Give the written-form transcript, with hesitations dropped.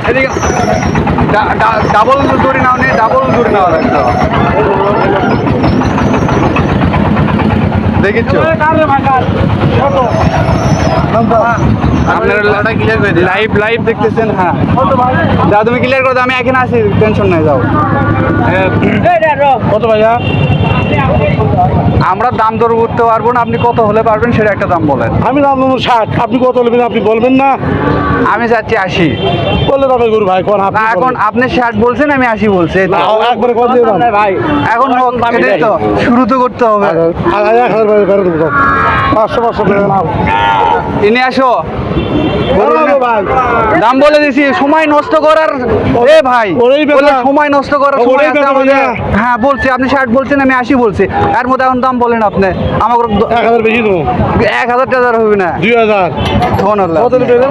এদিকে ডাবল দড়ি নাও নেই, ডাবল দড়ি নেওয়া লাগতো। দেখিচ্ছ আপনার লাইভ লাইভ দেখতেছেন। হ্যাঁ যাও তুমি ক্লিয়ার করো, আমি এখানে আছি, টেনশন নাই, যাও। কত ভাইয়া? আমরা দাম দর করতে পারবো না, আপনি কত হলে পারবেন সেটা একটা দাম বলেন। আমি দাম দেবো 60, আপনি কত নেবেন আপনি বলবেন না? আমি চাচ্ছি 80। বললে তবে গুরু ভাই কোন না, এখন আপনি 60 বলছেন, আমি 80 বলছি, এই তো। একবারে কত দিয়ে দাম ভাই? এখন এটাই তো শুরু তো করতে হবে। 1000 ভাই বেরো দেবো 500 টাকা নাও। এনে আসো, ভাই দাম বলে দিছি। সময় নষ্ট করার এ ভাই, ওরেই বেলা। বলে সময় নষ্ট করার সময় ওরেই আছে বেলা আমাদের। ভাইয়া। হ্যাঁ বলছি, আপনি 60 বলছেন, আমি 80 বলছি, এর মধ্যে এখন দাম বলেন আপনি। আমাকে 1000 বেশি দেবো। 1000 টাকা হবে না। 2000 ধন্যবাদ। কত নেবেন?